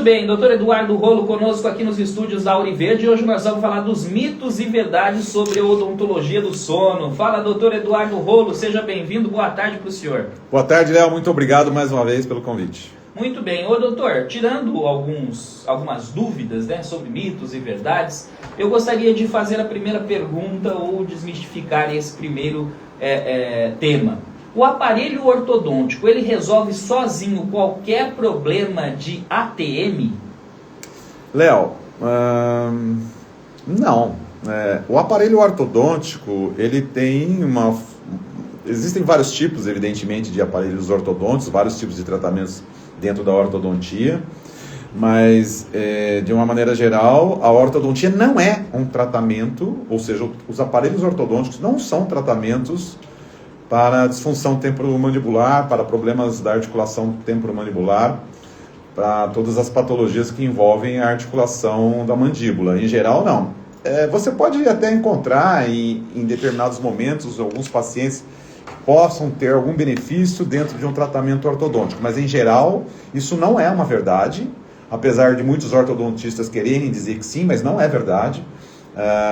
Muito bem, doutor Eduardo Rolo conosco aqui nos estúdios da Auriverde. Hoje nós vamos falar dos mitos e verdades sobre a odontologia do sono. Fala, doutor Eduardo Rolo, seja bem-vindo, boa tarde para o senhor. Boa tarde, Léo, muito obrigado mais uma vez pelo convite. Muito bem, ô doutor, tirando algumas dúvidas, né, sobre mitos e verdades, eu gostaria de fazer a primeira pergunta ou desmistificar esse primeiro tema. O aparelho ortodôntico, ele resolve sozinho qualquer problema de ATM? Léo, não. O aparelho ortodôntico, ele tem Existem vários tipos, evidentemente, de aparelhos ortodônticos, vários tipos de tratamentos dentro da ortodontia, mas, de uma maneira geral, a ortodontia não é um tratamento, ou seja, os aparelhos ortodônticos não são tratamentos para disfunção temporomandibular, para problemas da articulação temporomandibular, para todas as patologias que envolvem a articulação da mandíbula. Em geral, não. Você pode até encontrar em determinados momentos alguns pacientes que possam ter algum benefício dentro de um tratamento ortodôntico, mas em geral isso não é uma verdade, apesar de muitos ortodontistas quererem dizer que sim, mas não é verdade.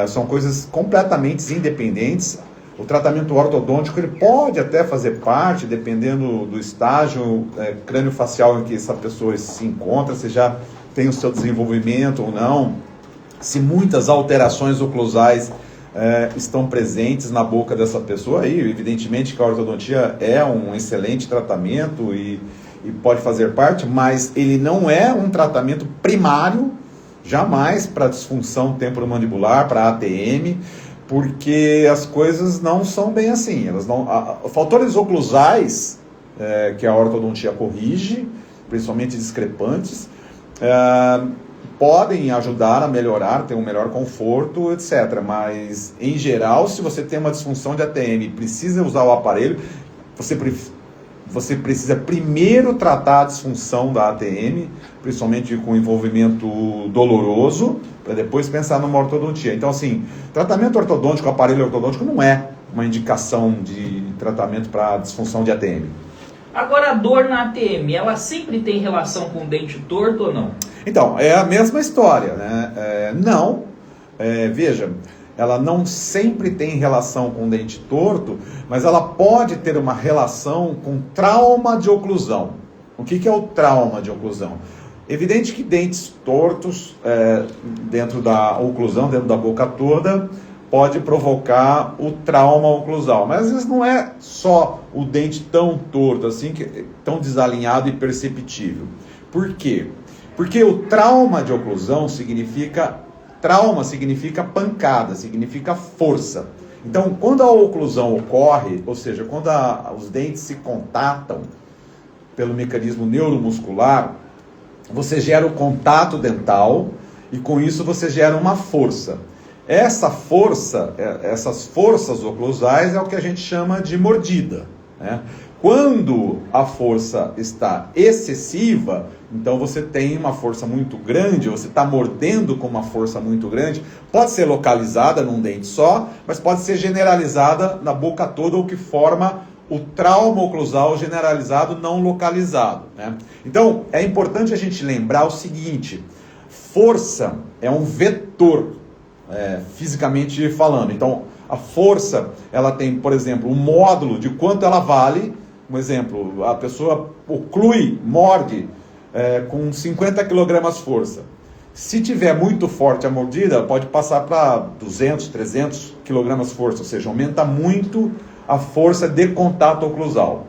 São coisas completamente independentes. O tratamento ortodôntico ele pode até fazer parte, dependendo do estágio crânio-facial em que essa pessoa se encontra, se já tem o seu desenvolvimento ou não, se muitas alterações oclusais estão presentes na boca dessa pessoa. Aí, evidentemente que a ortodontia é um excelente tratamento e pode fazer parte, mas ele não é um tratamento primário, jamais para disfunção temporomandibular, para ATM, porque as coisas não são bem assim. Fatores oclusais, que a ortodontia corrige, principalmente discrepantes, podem ajudar a melhorar, ter um melhor conforto, etc. Mas, em geral, se você tem uma disfunção de ATM e precisa usar o aparelho, você precisa primeiro tratar a disfunção da ATM, principalmente com envolvimento doloroso, para depois pensar numa ortodontia. Então, assim, tratamento ortodôntico, aparelho ortodôntico não é uma indicação de tratamento para disfunção de ATM. Agora, a dor na ATM, ela sempre tem relação com o dente torto ou não? Então, é a mesma história, né? Veja, ela não sempre tem relação com o dente torto, mas ela pode ter uma relação com trauma de oclusão. O que é o trauma de oclusão? Evidente que dentes tortos dentro da oclusão, dentro da boca toda, pode provocar o trauma oclusal. Mas às vezes não é só o dente tão torto, assim, tão desalinhado e perceptível. Por quê? Porque o trauma de oclusão significa pancada, significa força. Então, quando a oclusão ocorre, ou seja, quando os dentes se contatam pelo mecanismo neuromuscular, você gera o contato dental e com isso você gera uma força. Essas forças oclusais é o que a gente chama de mordida, né? Quando a força está excessiva, então você tem uma força muito grande, você está mordendo com uma força muito grande, pode ser localizada num dente só, mas pode ser generalizada na boca toda, o que forma o trauma oclusal generalizado não localizado, né? Então, é importante a gente lembrar o seguinte: força é um vetor, fisicamente falando. Então, a força, ela tem, por exemplo, um módulo de quanto ela vale. Um exemplo, a pessoa morde com 50 kg força. Se tiver muito forte a mordida, pode passar para 200, 300 kg força, ou seja, aumenta muito a força de contato oclusal.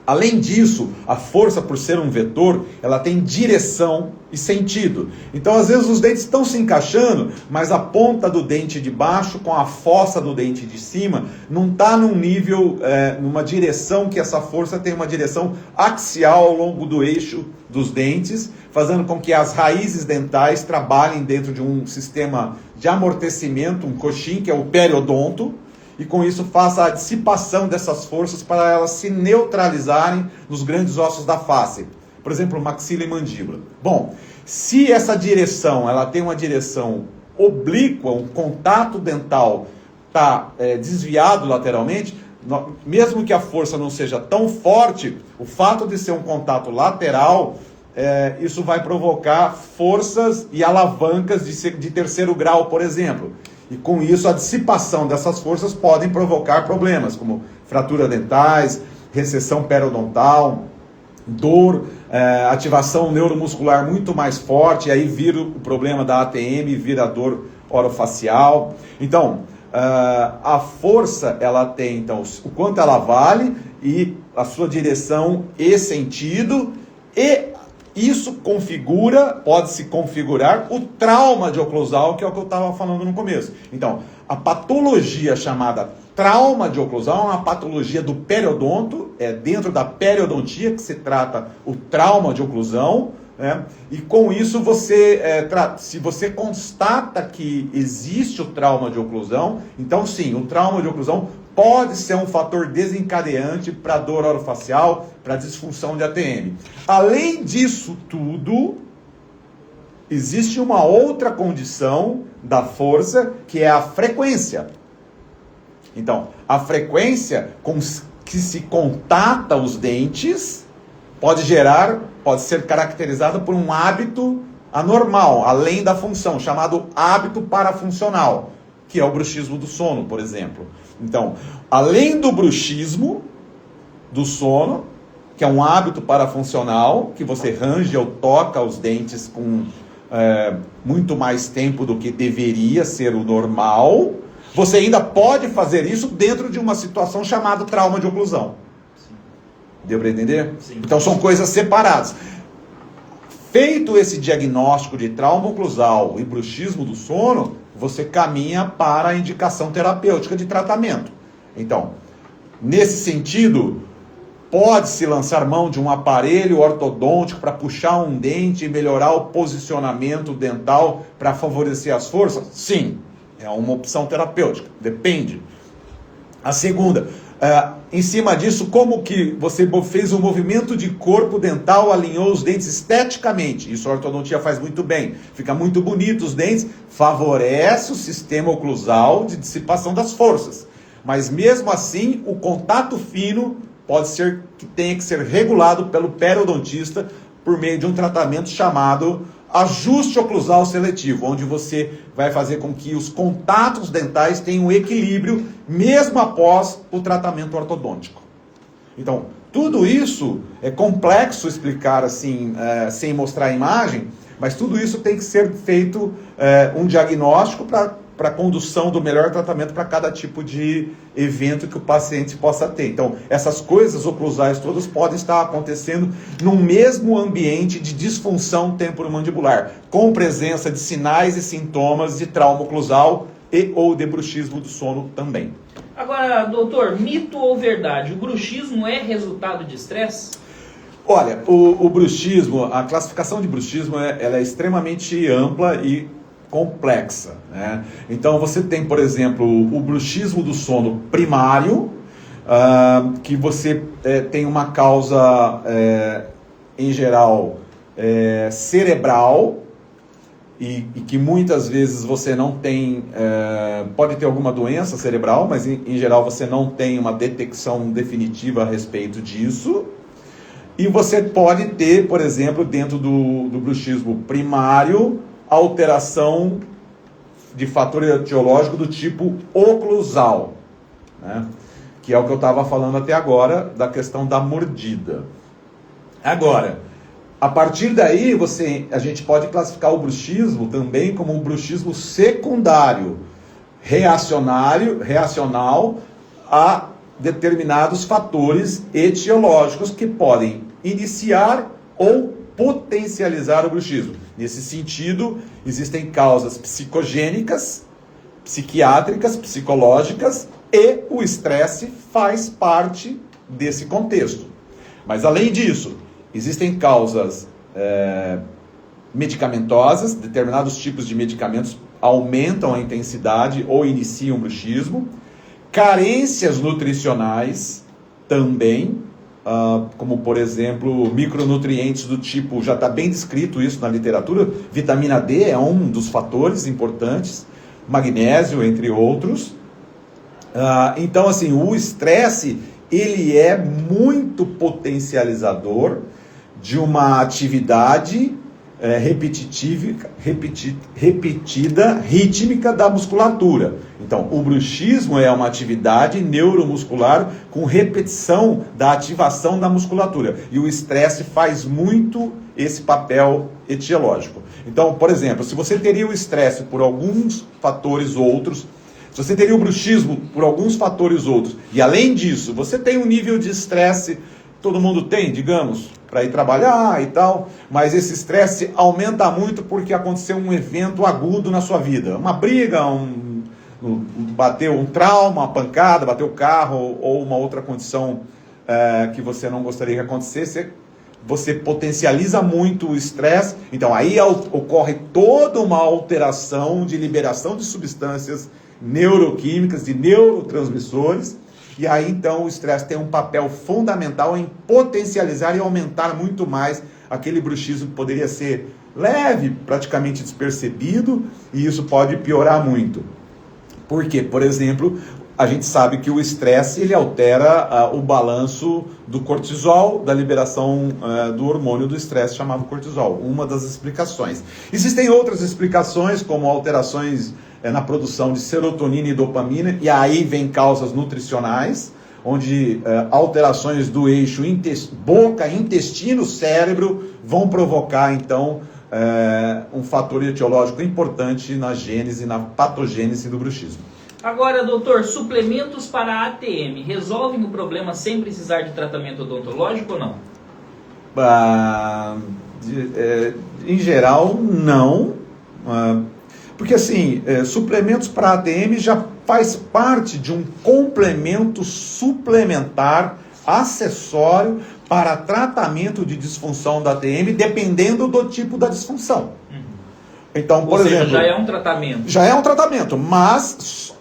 Além disso, a força, por ser um vetor, ela tem direção e sentido. Então, às vezes, os dentes estão se encaixando, mas a ponta do dente de baixo com a fossa do dente de cima não está num nível, numa direção que essa força tem uma direção axial ao longo do eixo dos dentes, fazendo com que as raízes dentais trabalhem dentro de um sistema de amortecimento, um coxim, que é o periodonto, e com isso faça a dissipação dessas forças para elas se neutralizarem nos grandes ossos da face. Por exemplo, maxila e mandíbula. Bom, se essa direção ela tem uma direção oblíqua, um contato dental está desviado lateralmente, mesmo que a força não seja tão forte, o fato de ser um contato lateral isso vai provocar forças e alavancas de terceiro grau, por exemplo. E com isso, a dissipação dessas forças podem provocar problemas, como fratura dentais, recessão periodontal, dor, ativação neuromuscular muito mais forte, e aí vira o problema da ATM, vira a dor orofacial. Então, a força, ela tem, então, o quanto ela vale e a sua direção e sentido, e isso pode se configurar o trauma de oclusal, que é o que eu estava falando no começo. Então, a patologia chamada trauma de oclusal é uma patologia do periodonto, é dentro da periodontia que se trata o trauma de oclusão, né? E com isso, se você constata que existe o trauma de oclusão, então sim, o trauma de oclusão pode ser um fator desencadeante para dor orofacial, para disfunção de ATM. Além disso tudo, existe uma outra condição da força, que é a frequência. Então, a frequência com que se contata os dentes pode ser caracterizada por um hábito anormal, além da função, chamado hábito parafuncional, que é o bruxismo do sono, por exemplo. Então, além do bruxismo do sono, que é um hábito parafuncional, que você range ou toca os dentes com muito mais tempo do que deveria ser o normal, você ainda pode fazer isso dentro de uma situação chamada trauma de oclusão. Sim. Deu para entender? Sim. Então são coisas separadas. Feito esse diagnóstico de trauma oclusal e bruxismo do sono, você caminha para a indicação terapêutica de tratamento. Então, nesse sentido, pode-se lançar mão de um aparelho ortodôntico para puxar um dente e melhorar o posicionamento dental para favorecer as forças? Sim, é uma opção terapêutica, depende. A segunda, em cima disso, como que você fez um movimento de corpo dental, alinhou os dentes esteticamente? Isso a ortodontia faz muito bem. Fica muito bonito os dentes, favorece o sistema oclusal de dissipação das forças. Mas mesmo assim, o contato fino pode ser que tenha que ser regulado pelo periodontista por meio de um tratamento chamado ajuste oclusal seletivo, onde você vai fazer com que os contatos dentais tenham equilíbrio mesmo após o tratamento ortodôntico. Então, tudo isso é complexo explicar assim, sem mostrar a imagem, mas tudo isso tem que ser feito um diagnóstico para a condução do melhor tratamento para cada tipo de evento que o paciente possa ter. Então, essas coisas oclusais todas podem estar acontecendo no mesmo ambiente de disfunção temporomandibular, com presença de sinais e sintomas de trauma oclusal e ou de bruxismo do sono também. Agora, doutor, mito ou verdade? O bruxismo é resultado de estresse? Olha, o bruxismo, a classificação de bruxismo ela é extremamente ampla e complexa, né? Então você tem, por exemplo, o bruxismo do sono primário, que você tem uma causa, em geral, cerebral, e que muitas vezes você não tem, pode ter alguma doença cerebral, mas em geral você não tem uma detecção definitiva a respeito disso. E você pode ter, por exemplo, dentro do bruxismo primário, alteração de fator etiológico do tipo oclusal, né? Que é o que eu estava falando até agora, da questão da mordida. Agora, a partir daí, a gente pode classificar o bruxismo também como um bruxismo secundário, reacional a determinados fatores etiológicos que podem iniciar ou potencializar o bruxismo. Nesse sentido, existem causas psicogênicas, psiquiátricas, psicológicas, e o estresse faz parte desse contexto. Mas além disso, existem causas medicamentosas, determinados tipos de medicamentos aumentam a intensidade ou iniciam o bruxismo, carências nutricionais também, como por exemplo micronutrientes do tipo, já está bem descrito isso na literatura, vitamina D é um dos fatores importantes, magnésio entre outros. Então assim, o estresse ele é muito potencializador de uma atividade repetida, rítmica da musculatura. Então, o bruxismo é uma atividade neuromuscular com repetição da ativação da musculatura. E o estresse faz muito esse papel etiológico. Então, por exemplo, se você teria o estresse por alguns fatores outros, se você teria o bruxismo por alguns fatores outros, e além disso, você tem um nível de estresse, todo mundo tem, digamos, para ir trabalhar e tal, mas esse estresse aumenta muito porque aconteceu um evento agudo na sua vida. Uma briga, bateu um trauma, uma pancada, bateu o carro, ou uma outra condição que você não gostaria que acontecesse. Você potencializa muito o estresse, então aí ocorre toda uma alteração de liberação de substâncias neuroquímicas, de neurotransmissores, e aí então o estresse tem um papel fundamental em potencializar e aumentar muito mais aquele bruxismo que poderia ser leve, praticamente despercebido, e isso pode piorar muito. Por quê? Por exemplo, a gente sabe que o estresse ele altera o balanço do cortisol, da liberação do hormônio do estresse chamado cortisol, uma das explicações. Existem outras explicações, como alterações na produção de serotonina e dopamina, e aí vem causas nutricionais, onde alterações do eixo boca, intestino, cérebro vão provocar, então, um fator etiológico importante na gênese, na patogênese do bruxismo. Agora, doutor, suplementos para ATM resolvem o problema sem precisar de tratamento odontológico ou não? Em geral, não. Porque assim, suplementos para ATM já faz parte de um complemento suplementar, acessório para tratamento de disfunção da ATM, dependendo do tipo da disfunção. Então, por exemplo, já é um tratamento. Já é um tratamento, mas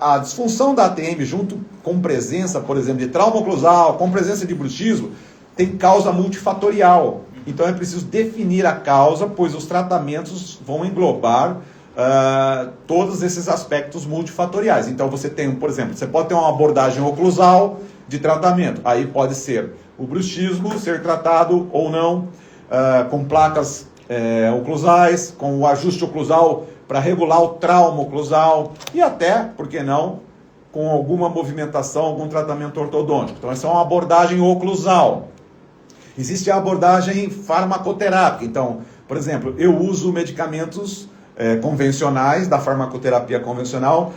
a disfunção da ATM junto com presença, por exemplo, de trauma oclusal, com presença de bruxismo, tem causa multifatorial. Então é preciso definir a causa, pois os tratamentos vão englobar todos esses aspectos multifatoriais. Então você tem, por exemplo, você pode ter uma abordagem oclusal de tratamento. Aí pode ser o bruxismo ser tratado ou não, com placas oclusais, com o ajuste oclusal para regular o trauma oclusal e até, por que não, com alguma movimentação, algum tratamento ortodôntico. Então essa é uma abordagem oclusal. Existe a abordagem farmacoterápica. Então, por exemplo, eu uso medicamentos convencionais, da farmacoterapia convencional,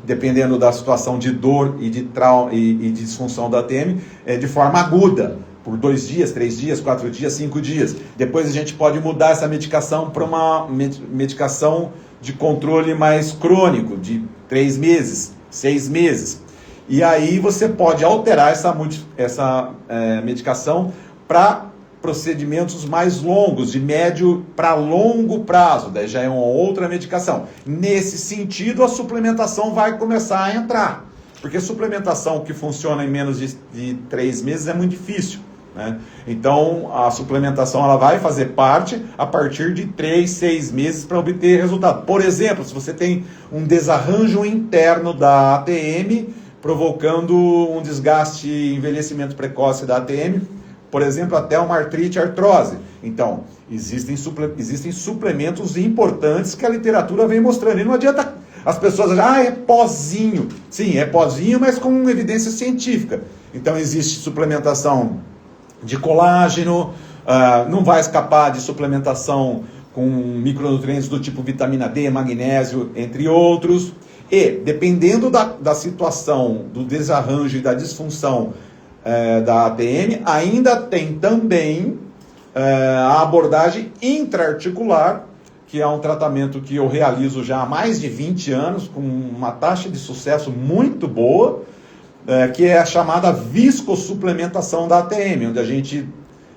dependendo da situação de dor e de trauma e de disfunção da ATM, de forma aguda, por 2 dias, 3 dias, 4 dias, 5 dias. Depois a gente pode mudar essa medicação para uma medicação de controle mais crônico, de 3 meses, 6 meses. E aí você pode alterar essa medicação para procedimentos mais longos, de médio para longo prazo, daí já é uma outra medicação. Nesse sentido, a suplementação vai começar a entrar, porque suplementação que funciona em menos de 3 meses é muito difícil, né? Então, a suplementação ela vai fazer parte a partir de 3, 6 meses para obter resultado. Por exemplo, se você tem um desarranjo interno da ATM, provocando um desgaste e envelhecimento precoce da ATM, por exemplo, até uma artrose. Então, existem suplementos importantes que a literatura vem mostrando. E não adianta as pessoas acharem, é pozinho. Sim, é pozinho, mas com evidência científica. Então, existe suplementação de colágeno, não vai escapar de suplementação com micronutrientes do tipo vitamina D, magnésio, entre outros. E, dependendo da situação, do desarranjo e da disfunção da ATM, ainda tem também a abordagem intraarticular, que é um tratamento que eu realizo já há mais de 20 anos, com uma taxa de sucesso muito boa, que é a chamada viscosupplementação da ATM, onde a gente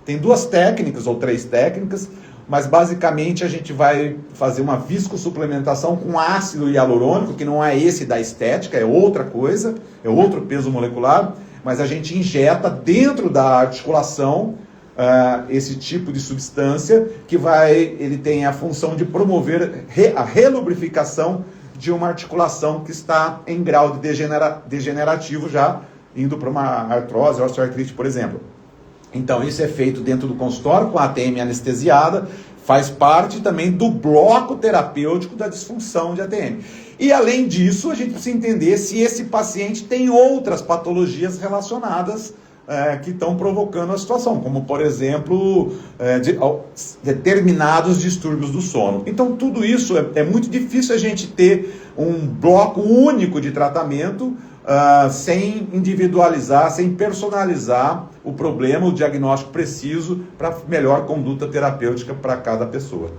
tem 2 técnicas ou 3 técnicas, mas basicamente a gente vai fazer uma viscosupplementação com ácido hialurônico, que não é esse da estética, é outra coisa, é outro peso molecular, mas a gente injeta dentro da articulação esse tipo de substância que ele tem a função de promover a relubrificação de uma articulação que está em grau de degenerativo já, indo para uma artrose, osteoartrite, por exemplo. Então, isso é feito dentro do consultório com a ATM anestesiada, faz parte também do bloco terapêutico da disfunção de ATM. E, além disso, a gente precisa entender se esse paciente tem outras patologias relacionadas que estão provocando a situação, como, por exemplo, determinados distúrbios do sono. Então, tudo isso é muito difícil a gente ter um bloco único de tratamento sem individualizar, sem personalizar o problema, o diagnóstico preciso para melhor conduta terapêutica para cada pessoa.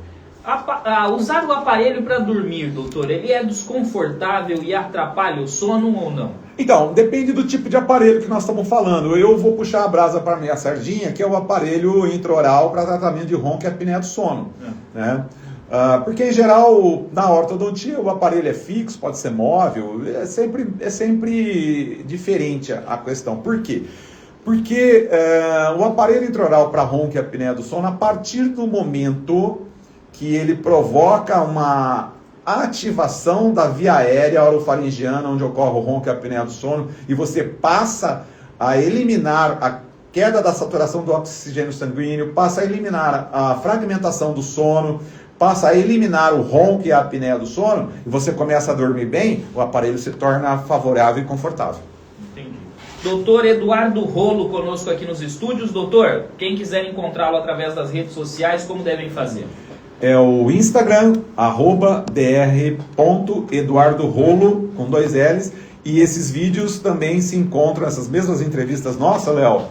Usar o aparelho para dormir, doutor, ele é desconfortável e atrapalha o sono ou não? Então, depende do tipo de aparelho que nós estamos falando. Eu vou puxar a brasa para a minha sardinha, que é o aparelho intraoral para tratamento de ronco e apneia do sono. Né? Porque, em geral, na ortodontia, o aparelho é fixo, pode ser móvel, é sempre diferente a questão. Por quê? Porque o aparelho intraoral para ronco e apneia do sono, a partir do momento que ele provoca uma ativação da via aérea orofaringiana, onde ocorre o ronco e a apneia do sono, e você passa a eliminar a queda da saturação do oxigênio sanguíneo, passa a eliminar a fragmentação do sono, passa a eliminar o ronco e a apneia do sono, e você começa a dormir bem, o aparelho se torna favorável e confortável. Entendi. Doutor Eduardo Rolo conosco aqui nos estúdios. Doutor, quem quiser encontrá-lo através das redes sociais, como devem fazer? É o Instagram, @dr.eduardorolo, com 2 L's, e esses vídeos também se encontram, essas mesmas entrevistas nossas, Léo,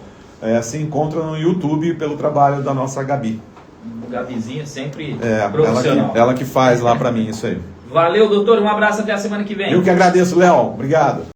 se encontram no YouTube pelo trabalho da nossa Gabi. Gabizinha sempre profissional. Ela que faz lá pra mim isso aí. Valeu, doutor, um abraço, até a semana que vem. Eu que agradeço, Léo, obrigado.